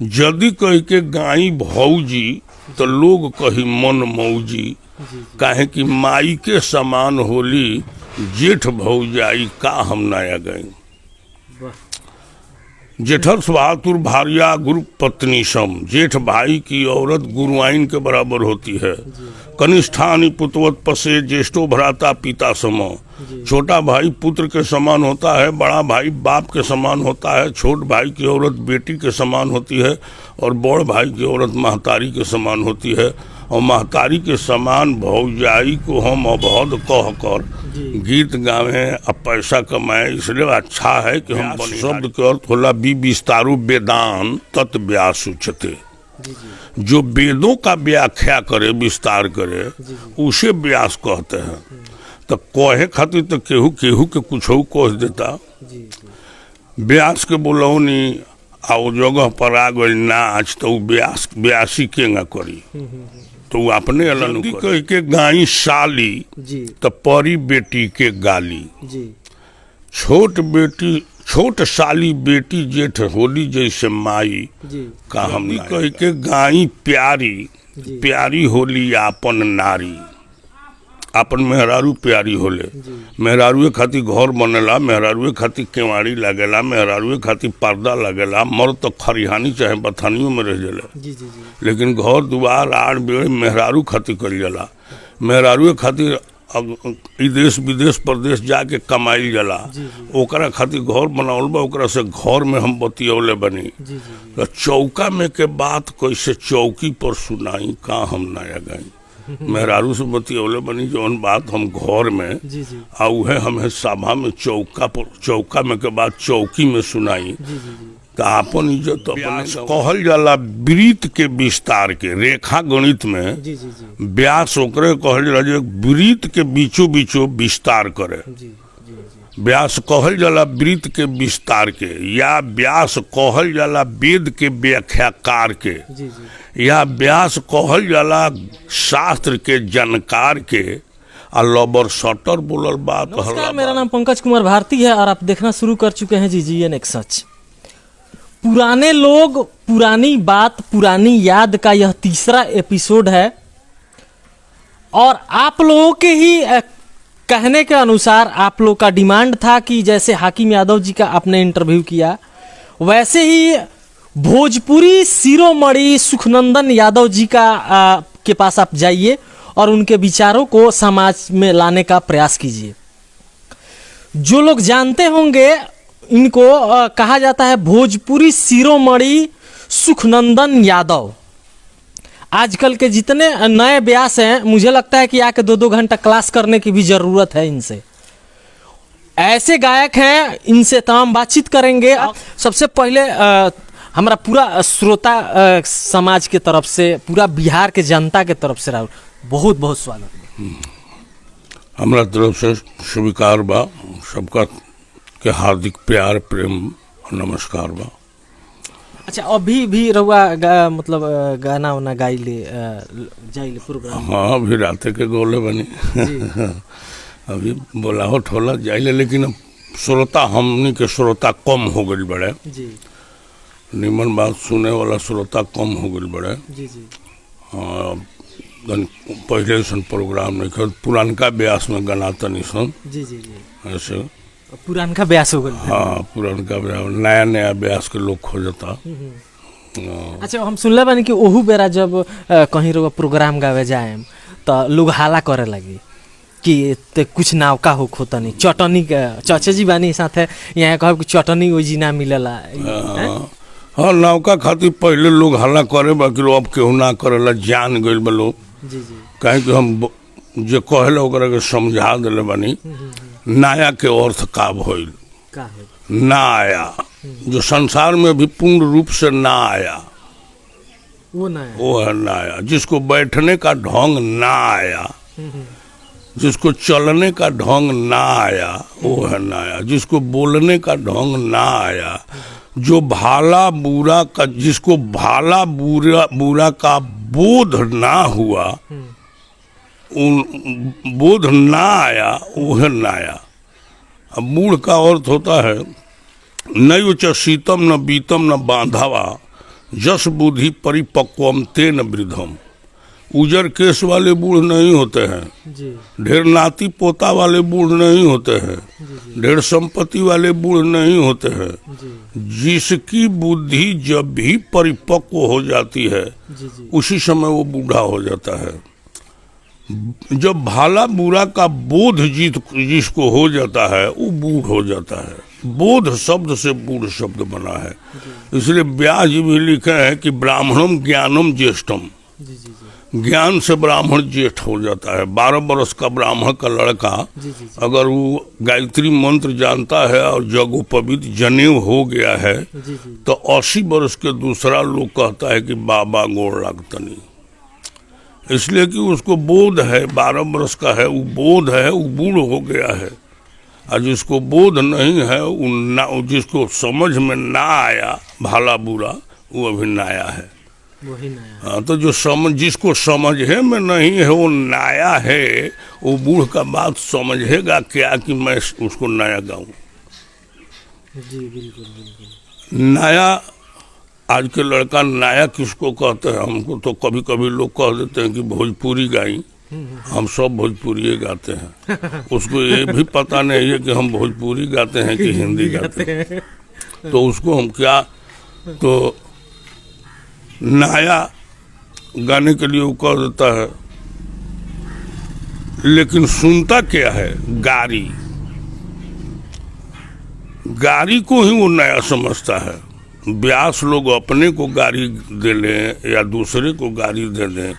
यदि कह के गाई भौजी तो लोग कही मन मौजी, काहे कि माई के समान होली जेठ भौजाई का हम नया गई। जेठर बहादुर भारिया गुरु पत्नी सम, जेठ भाई की औरत गुरुआइन के बराबर होती है। कनिष्ठानी पुत्रवत पसे, ज्येष्ठो भ्राता पिता सम। छोटा भाई पुत्र के समान होता है, बड़ा भाई बाप के समान होता है, छोट भाई की औरत बेटी के समान होती है और बड़ भाई की औरत महतारी के समान होती है। और महतारी के समान भौजाई को हम अबहद कह कर गीत गावे और पैसा कमाए, इसलिए अच्छा है कि हम शब्द के अर्थ होला विस्तारू वेदान तत् व्यास उच्यते। जो वेदों का व्याख्या करे, विस्तार करे, उसे व्यास कहते हैं। तो कहे खातिर तो केहू केहू के कुछ कह देता, व्यास के बोलौनी आओ जगह पर आ गई नाच तो व्यासी के ना करी, तो अपने अलग कह के गाई साली तो परी बेटी के गाली। छोट साली बेटी जेठ होली जैसे माई का हम कह के गाई प्यारी होली आपन नारी। आपन मेहरारू प्यारी होले, मेहरारूए खातिर घर बनेला, मेहरारूए खातिर केवाड़ी लगेला, मेहरारूए खातिर पर्दा लगेला। मर्द तो खरिहानी चाहे बथानियों में रह जाला, लेकिन घर दुआर आड़ बेड़ मेहरारू खातिर कल जाला। मेहरारूए खातिर देश विदेश प्रदेश जाके कमाई जाला, ओकरा खातिर घर बनावल बा, ओकरा से घर में हम बतियौले बनी। तो चौका में के बात कैसे चौकी पर सुनाई का हम नया गई। मेहरारू से बतियौले बनी जौन बात हम घर में आ उहे हमें सभा में चौका में के बाद चौकी में सुनाई। तो अपन इज्जत अपने कहल जाला वृत्त के विस्तार के। रेखा गणित में व्यास ओकरे कहल जाला जो वृत्त के बीचों बीचों विस्तार करे। व्यास कहल जाला वृत्त के विस्तार के, या व्यास कहल जाला वेद के व्याख्याकार के, या व्यास कहल जाला शास्त्र के जानकार के। लबर सटर बोलल बात। नमस्कार, मेरा नाम पंकज कुमार भारती है और आप देखना शुरू कर चुके हैं जीजीएन एक सच। पुराने लोग, पुरानी बात, पुरानी याद का यह तीसरा एपिसोड है और आप लोगों के ही कहने के अनुसार आप लोग का डिमांड था कि जैसे हाकिम यादव जी का आपने इंटरव्यू किया, वैसे ही भोजपुरी शिरोमणि सुखनंदन यादव जी का के पास आप जाइए और उनके विचारों को समाज में लाने का प्रयास कीजिए। जो लोग जानते होंगे, इनको कहा जाता है भोजपुरी शिरोमणि सुखनंदन यादव। आजकल के जितने नए व्यास हैं, मुझे लगता है कि आके 2-2 घंटा क्लास करने की भी ज़रूरत है इनसे। ऐसे गायक हैं, इनसे तमाम बातचीत करेंगे। सबसे पहले हमारा पूरा श्रोता समाज के तरफ से, पूरा बिहार के जनता के तरफ से बहुत बहुत स्वागत। हमारा तरफ से स्वीकार बा, सबका के हार्दिक प्यार प्रेम नमस्कार बा। अच्छा, अभी भी रहुआ मतलब गाना वाना गाइले जाइले प्रोग्राम? हाँ, अभी रात के गोले बनी अभी बोलावट होला जाइले, लेकिन श्रोता हमनी के श्रोता कम हो गई बड़े जी। निमन बात सुने वाला श्रोता कम हो गई बड़े जी जी। पहले सन प्रोग्राम नहीं कर, पुरानका व्यास में गाना तनी सन जी जी जी। ऐसे पुरानका व्यास हो गई। हाँ, पुरानका व्यास, नया नया व्यास के लोग खोजता। अच्छा, हम सुनले बानी कि ओहू बेरा जब कहीं रोग प्रोग्राम गावे जाए तो लोग हाला करे लगी कि ते कुछ नावका हो खोतनी चटनी के चाचा जी बानी साथे यहाँ कह कि चटनी ओजी ना मिलेला। हाँ, नौका खातिर पहले लोग हल्ला करे, बाकी अब केहू ना करेला, जान गइल बा लोग। कहे कि हम जो कहले ओकरा के समझा दिले बानी। नया के अर्थ का भइल, ना आया, जो संसार में भी पूर्ण रूप से ना आया वो है ना आया। जिसको बैठने का ढंग ना आया, जिसको चलने का ढंग ना आया वो है ना आया। जिसको बोलने का ढंग ना आया, जो भाला बुरा का, जिसको भाला बुरा का बोध ना हुआ, बोध ना आया वो है ना आया। अब मूढ़ का अर्थ होता है न उच शीतम न बीतम न बांधावा, जस बुद्धि परिपक्वम तेन वृद्धम। उजर केस वाले बूढ़ नहीं होते हैं, जी ढेर नाती पोता वाले बूढ़ नहीं होते हैं, ढेर संपत्ति वाले बूढ़ नहीं होते हैं। जी जिसकी बुद्धि जब भी परिपक्व हो जाती है जी जी उसी समय वो बूढ़ा हो जाता है। जब भाला बुरा का बोध जिसको हो जाता है वो बूढ़ हो जाता है। बोध शब्द से बूढ़ शब्द बना है, इसलिए व्यास जी भी लिखे हैं कि ब्राह्मणम ज्ञानम ज्येष्ठम। जी जी ज्ञान से ब्राह्मण ज्येष्ठ हो जाता है। 12 वर्ष का ब्राह्मण का लड़का जी जी अगर वो गायत्री मंत्र जानता है और जगोपवित जनेऊ हो गया है जी जी तो 80 वर्ष के दूसरा लोग कहता है कि बाबा गोड़ लागतनी, इसलिए कि उसको बोध है। 12 वर्ष का है, वो बोध है, वो बूढ़ हो गया है। और जिसको बोध नहीं है, जिसको समझ में ना आया भाला बुरा, वो अभी नया है। वही नया। हाँ, तो जो जिसको समझे में नहीं है वो नया है। वो बूढ़ का बात समझेगा क्या कि मैं उसको नया गाऊं। जी बिल्कुल बिल्कुल। नया आज के लड़का नया किसको कहते हैं? हमको तो कभी कभी लोग कह देते हैं कि भोजपुरी गाई। हम सब भोजपुरी गाते हैं, उसको ये भी पता नहीं है कि हम भोजपुरी गाते हैं कि हिंदी गाते हैं। तो उसको हम क्या, तो नया गाने के लिए वो कह देता है, लेकिन सुनता क्या है? गारी। गारी को ही वो नया समझता है। व्यास लोग अपने को गारी दे लें या दूसरे को गारी दे दें,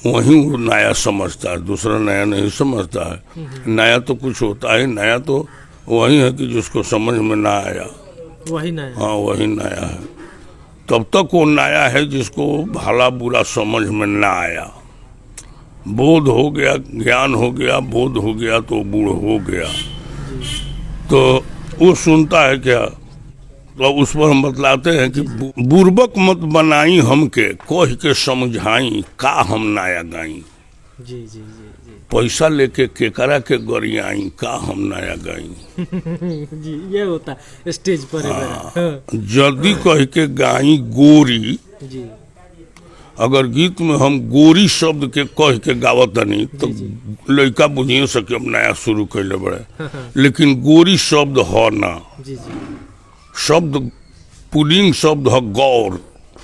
वहीं वो नया समझता है, दूसरा नया नहीं समझता है। नया तो कुछ होता है, नया तो वही है कि जिसको समझ में ना आया वही नया। हाँ वही नया है। तब तक वो नया है जिसको भला बुरा समझ में ना आया। बोध हो गया, ज्ञान हो गया, बोध हो गया तो बूढ़ हो गया। तो वो सुनता है क्या? तो उस पर हम बतलाते हैं कि बुर्बक मत बनाई हमके, कह के समझाई का हम नया गाई। जी जी जी जी पैसा लेके केकरा के गरियाई का हम नया गाई। जी ये होता है स्टेज पर है मेरा। जल्दी कह के गाई गोरी। जी अगर गीत में हम गोरी शब्द के कह के गावत नहीं तो लड़का बुझिए सके हम नया शुरू कैले बड़े। लेकिन गोरी शब्द हो ना, जी जी शब्द पुलिंग शब्द है गौर,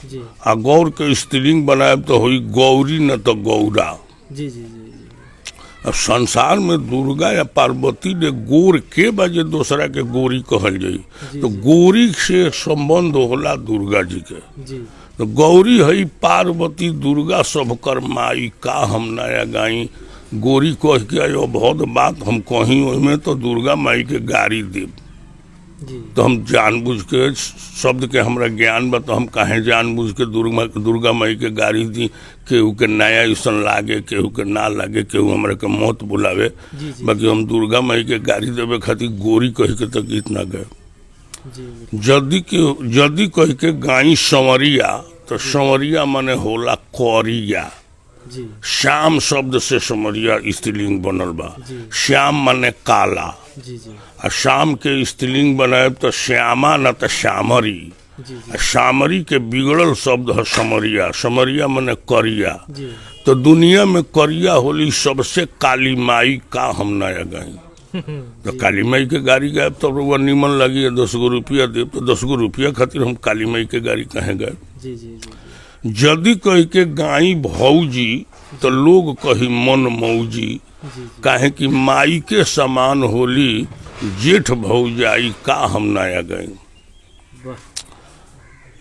जी आ गौर के स्त्रीलिंग बनाए तो हुई गौरी न तो गौरा। जी जी जी अब संसार में दुर्गा या पार्वती ने गोर के बजे दूसरा के गोरी कहल जाई तो गोरी से संबंध होला दुर्गा जी के। जी तो गौरी है पार्वती दुर्गा सब कर माई का हम नया गाई। गोरी कह के आयो बहुत बात हम कहीं में तो दुर्गा माई के गारी देव। जी तो हम जानबूझ के शब्द के हमरा ज्ञान बा तो हम काहे जानबूझ के दुर्गा माई के गारी दी। केहू के नया ऐसन लागे, केहू के ना लागे, केहू हमरा के मौत बुलावे। बाकी हम दुर्गा माई के गारी देवे खातिर गोरी कह के तो गीत ना गए। जदी कह के गाई संवरिया, तो संवरिया माने होला करिया। श्याम शब्द से संवरिया स्त्रीलिंग बनल बा। श्याम माने काला, और शाम के स्त्रीलिंग बनाए तो श्यामा न तो श्यामरी। श्यामरी के बिगड़ल शब्द है समरिया। समरिया माने करिया। तो दुनिया में करिया होली सबसे काली माई का हम नया गाई। तो काली माई के गाड़ी गाय तो वो निमन लगी 10 गो रुपया दे, तो 10 गो रुपया खातिर हम काली माई के गाड़ी कहे गए। जदि कह के गाई भौजी तो लोग कही मन मौजी। काहे कि माई के समान होली जेठ भौजाई का हम नया गए।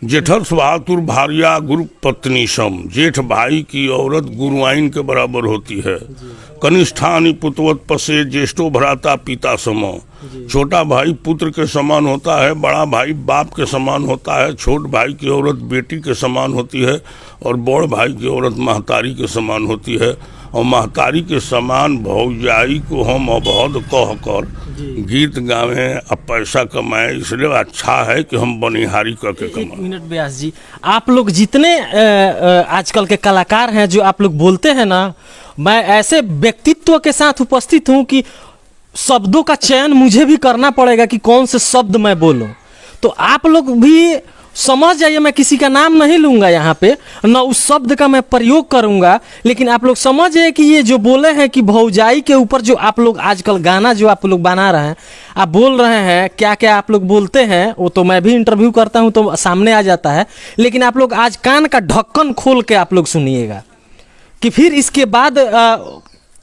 जेठर बहादुर भारिया गुरु पत्नी सम। जेठ भाई की औरत गुरुआइन के बराबर होती है। कनिष्ठानी पुत्रवत पसे ज्येष्ठो भ्राता पिता सम। छोटा भाई पुत्र के समान होता है, बड़ा भाई बाप के समान होता है, छोट भाई की औरत बेटी के समान होती है और बड़ भाई की औरत महतारी के समान होती है। और महतारी के समान भौजाई को हम अबहद कह कर गीत गावे और पैसा कमाए, इसलिए अच्छा है कि हम बनिहारी करके कमाएं। एक मिनट व्यास जी, आप लोग जितने आजकल के कलाकार हैं जो आप लोग बोलते हैं ना, मैं ऐसे व्यक्तित्व के साथ उपस्थित हूं कि शब्दों का चयन मुझे भी करना पड़ेगा कि कौन से शब्द मैं बोलूं। तो आप लोग भी समझ जाइए, मैं किसी का नाम नहीं लूंगा यहाँ पे, न उस शब्द का मैं प्रयोग करूंगा, लेकिन आप लोग समझ जाइए कि ये जो बोले हैं कि भौजाई के ऊपर जो आप लोग आजकल गाना जो आप लोग बना रहे हैं, आप बोल रहे हैं क्या क्या आप लोग बोलते हैं, वो तो मैं भी इंटरव्यू करता हूँ तो सामने आ जाता है, लेकिन आप लोग आज कान का ढक्कन खोल के आप लोग सुनिएगा कि फिर इसके बाद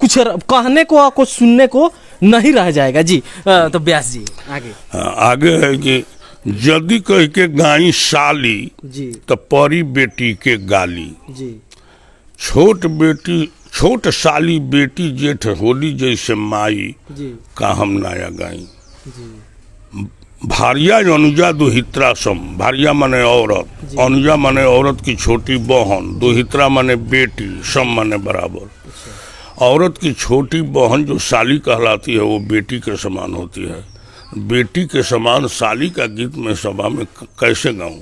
कुछ कहने को और कुछ सुनने को नहीं रह जाएगा जी। तो व्यास जी आगे। आगे है कि यदि कह के गाई साली जी तो परी बेटी के गाली, जी छोट साली बेटी जेठ होली जैसे माई, जी का हम नया गाई। जी भारिया अनुजा दुहित्रा सम, भारिया माने औरत, अनुजा माने औरत की छोटी बहन, दुहित्रा माने बेटी, सम माने बराबर। औरत की छोटी बहन जो साली कहलाती है वो बेटी के समान होती है। बेटी के समान साली का गीत मैं सभा में कैसे गाऊं?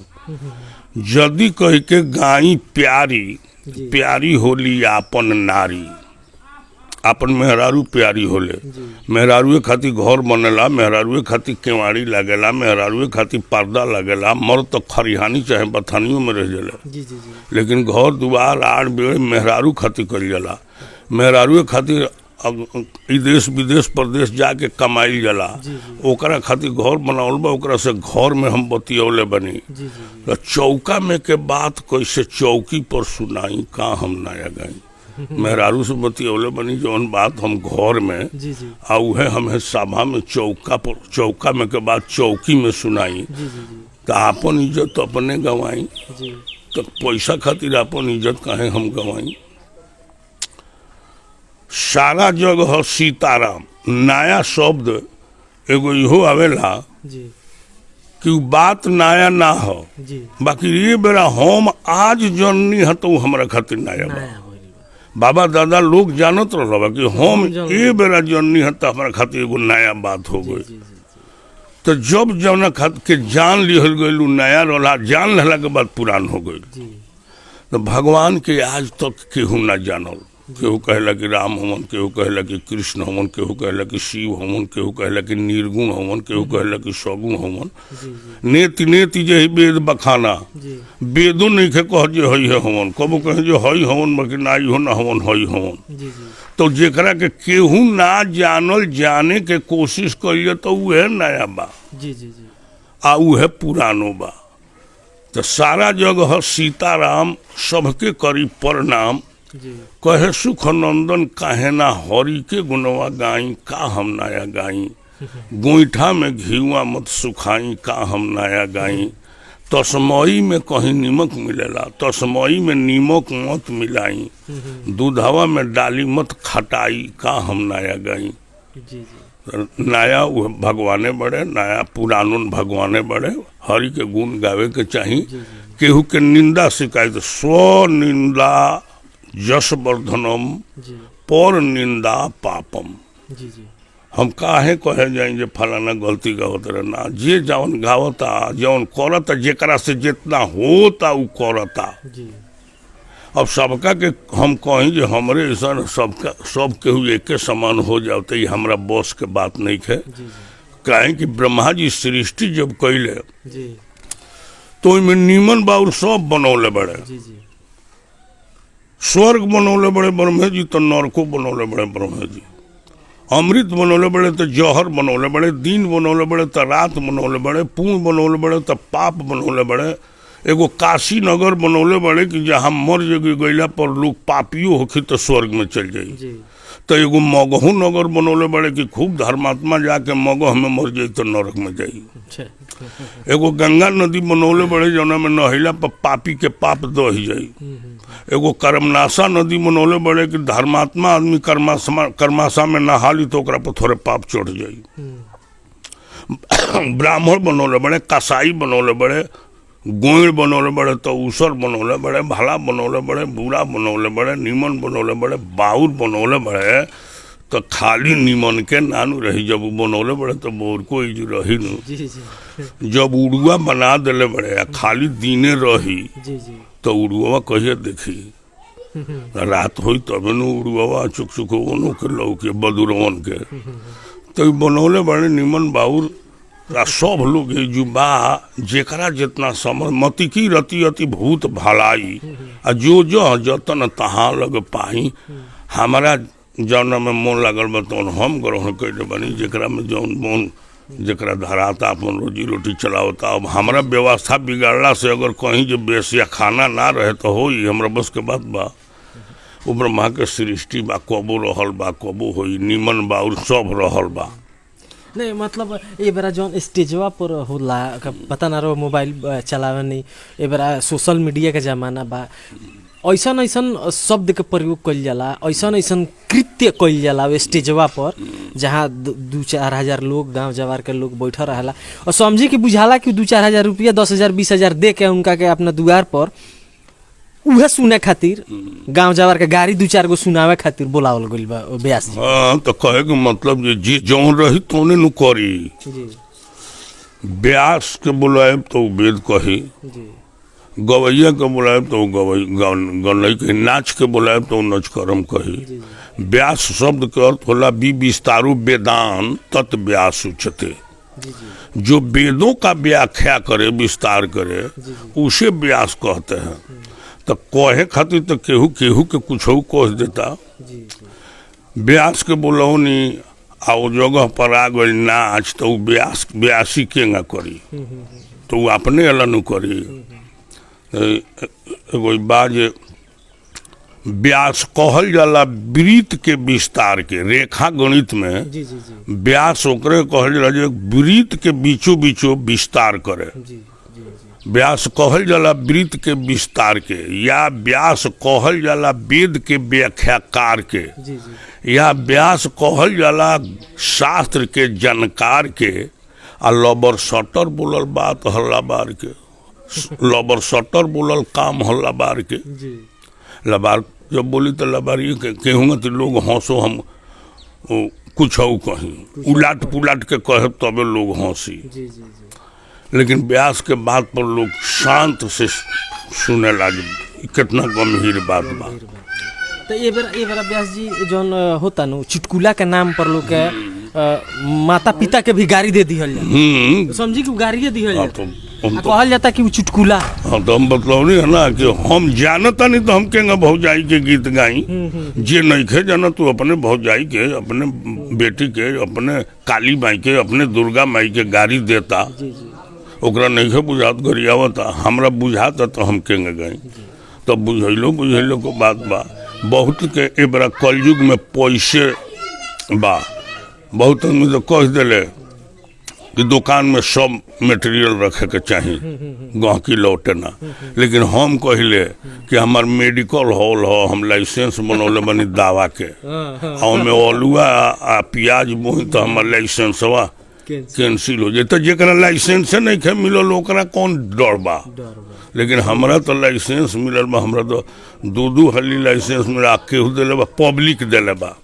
यदि कह के गाई प्यारी, प्यारी होली आपन नारी, आपन मेहरारू प्यारी होले। मेहरारूए खातिर घर बनेला, मेहरारूए खातिर केवाड़ी लगेला, मेहरारूए खातिर पर्दा लगेला। मर्द तो खरिहानी चाहे बथानियों में रह जाला, लेकिन घर दुआर आड़ बेड़ मेहरारू खातिर कल जाला। मेहरारूए खातिर देश विदेश प्रदेश जाके कमाइल जाला, ओकरा खातिर घर बनावल बा, ओकरा से घर में हम बतियौले बनी। तो चौका में के बात कैसे चौकी पर सुनाई, का हम नया गाई। मेहरारू से बतियौले बनी जौन बात हम घर में आ उहे हमें सभा में चौका में के बाद चौकी में सुनाई। तो आपन इज्जत तो अपने गंवाई, तो पैसा खातिर अपन इज्जत काहे हम गंवाई। सारा जग है सीताराम, नया शब्द एगो इहो आवेला कि बात नया ना हो, बाकी ये बेरा हम आज जननी है तो हमरा खातिर नया बा। बाबा दादा लोग जानत रहा कि हम ये बेरा जननी है तो हमारा खातिर एगो नया बात हो गई। तो जब जौना खातिर के जान लिहल गई नया रहा, जान लेला के बाद पुरान हो गई। तो भगवान के आज तक केहू ना जानल, केहू कहला कि राम हमन, केहू कहला कि कृष्ण हमन, केहू कहला कि शिव हमन, केहू कहला कि निर्गुण हमन, केहू कहला कि सगुण हमन। नेति नेति जे वेद बखाना, वेदों नहीं के कह जे हई है हमन, कबो कहे जो हई हमन बाकी नाई हो ना हमन हई हमन। तो जेकरा के केहू ना जानल जाने के कोशिश करिए तो उहे नया बा आ उहे पुरानो बा। तो सारा जग है सीताराम, सबके करी प्रणाम। कहे सुख नंदन काहे ना हरि के गुणवा गाई, का हम नया गाई। गोईठा में घीवा मत सुखाई, का हम नया गाई। तस्मई में कहीं नीमक मिलेला, तस्मई में नीमक मत मिलाई। दूधवा में डाली मत खटाई, का हम नया गाई। नया भगवाने बड़े, नया पुरानन भगवाने बड़े। हरि के गुण गावे के चाहिए। केहू के निंदा शिकायत, स्व निंदा यश वर्धनम, पर निंदा पापम। हम काहे कहे जाएंगे फलाना गलती गावत रहे ना, जे जौन गावता जौन करता, जेकरा से जितना होता उ करता। अब सबका के हम कहीं जे हमरे ऐसा सबका सब केहू एके समान हो जाते, ही हमरा बस के बात नहीं है। काहे कि ब्रह्मा जी सृष्टि जब कैले तो इनमें नीमन बाउर सब बनौले बड़े। स्वर्ग बनौले बड़े ब्रह्मा जी, तो नरको बनौले बड़े ब्रह्मा जी। अमृत बनौले बड़े तो जहर बनौले बड़े, दिन बनौले बड़े तो रात बनौले बड़े, पुण्य बनौले बड़े तो पाप बनौले बड़े। एगो काशी नगर बनौले बड़े कि जहाँ मर जगह गैला पर लोग पापियों होखी तो स्वर्ग में चल जाई। तो एगो मगहू नगर बनौले बड़े कि खूब धर्मात्मा जाके मगह में मर जाई तो नरक में जाई। एगो गंगा नदी बनौले बड़े जौना में नहैला पर पापी के पाप दह जाई। एगो कर्मनाशा नदी बनौले बड़े कि धर्मात्मा आदमी कर्माशा में नहाली तो ओकरा पर थोड़े पाप चढ़ जाई। ब्राह्मण बनौले बड़े, कसाई बनौले बड़े, गोइड़ बनौले बड़े, तो उसर बनौले बड़े, भला बनौले बड़े, बुरा बनौले बड़े, नीमन बनौले बड़े, बाउर बनौले बड़े। तो खाली नीमन के नानू रही, जब बनौले बड़े तो बोर को रही न। जब उड़ुआ बना दिले बड़े खाली दीने रही तो उड़ुआ कहिए देखी रात हुई तब न उड़ुआ चुक चुक के लौ के बदुरवन के। तो बनौले बड़े नीमन बाउर आ सब लोग ये जुबा जेकरा जितना समझ मति की रति अति भूत भलाई आ जो जतन तहाँ लग पाई हमारा जौन में मन लगल बा तौन हम ग्रहण कैले बनी जेकरा में जौन मन जेकरा धराता अपन रोजी रोटी चलावता। अब हमारा व्यवस्था बिगाड़ला से अगर कहीं जो बेसिया खाना ना रहे तो हो हमरा बस के बात बा। वो ब्रह्मा के सृष्टि बा, कबो रहल बा कबो होई निमन बा और सब रहल बा। नहीं मतलब ये बेरा जौन स्टेजवा पर होला पता ना रहो मोबाइल चलावे नहीं, ये बेरा सोशल मीडिया के जमाना बा, ऐसन ऐसन शब्द के प्रयोग कइल जाला, ऐसन ऐसन कृत्य कइल जाला स्टेजवा पर जहाँ 2-4 हजार लोग गांव जवार के लोग बैठा रहेला और समझी कि बुझाला कि 2-4 हजार रुपया 10,000 20,000 दे के उनका के अपना द्वार पर उहे सुने खातिर गांव जवार के गाड़ी 2-4 गो सुनावे खातिर बोलावल गइल बा ब्यास जी। हाँ तो कहे के मतलब जे जौन रही तोने नु करी जी ब्यास के बुलाए तो वेद कही, जी गवैया के बुलाए तो गनई कही, नाच के बुलाए तो नचकरम कही। व्यास शब्द के अर्थ होला विस्तारू वेदान तत् व्यास उच्यते, जो वेदों का व्याख्या करे विस्तार करे उसे व्यास कहते हैं। तो कहे खातिर तो केहू केहू के कुछ कह देता। व्यास के बोलौनी आ वो जगह पर आ गई नाच तो व्यासी केंगा करी तो वो अपने अलन करी। एगो बात व्यास कहल जाला वृत्त के विस्तार के, रेखा गणित में जी जी जी व्यास ओकरे कहल जाला जो वृत्त के बीचों बीचों विस्तार करे। जी जी व्यास कहल जाला वृत्त के विस्तार के, या व्यास कहल जाला वेद के व्याख्याकार के, जी जी या व्यास कहल जाला शास्त्र के जानकार के। आ लबर सटर बोलल बात हल्ला बार के, लबर सटर बोलल काम हल्ला बार के। जी लबार जब बोली तो लबारी कहूँगा तो लोग हंसो, हम कुछ हो कहीं उलाट पुलाट के कहे तबे लोग हंसी। जी जी जी लेकिन व्यास के बात पर लोग शांत से सुने लगे, कितना गंभीर बात बा। तो ये बेरा व्यास जी जौन होता नु चुटकुला के नाम पर लोग के माता पिता के भी गाड़ी दे दिहल जाता, समझी कि गाड़ी दिहल जाता, कहल जाता कि वो चुटकुला। हाँ तो हम बतलौनी है ना कि हम जानता नहीं तो हम कहेंगे भौजाई के गीत गाई, जे नहीं खे जाना तो अपने भौजाई के, अपने बेटी के, अपने काली माई के, अपने दुर्गा माई के गाड़ी देता। ओकरा नहीं खे बुझात गरियावता, हमरा बुझाता तो हम कहेंगे गई तो बुझैलो को बात बा। बहुत के ए बड़ा कलयुग में पैसे बा, बहुत आदमी तो कह दिले कि दुकान में सब मटेरियल रखे के चाहिए गहकी लौटे ना। लेकिन हम कहले कि हमार मेडिकल हॉल हो, हम लाइसेंस बनौले बनी दावा के, हमें अलुआ आ प्याज बोही तो हमार लाइसेंसवा कैंसिल हो जाए। तो जरा लाइसेंस नहीं खे मिलल ओकरा कौन डर बा। लेकिन हमरा तो लाइसेंस मिलल बा, हमरा तो 2-2 हली लाइसेंस मिला, केहू दिले बा, पब्लिक दिले बा।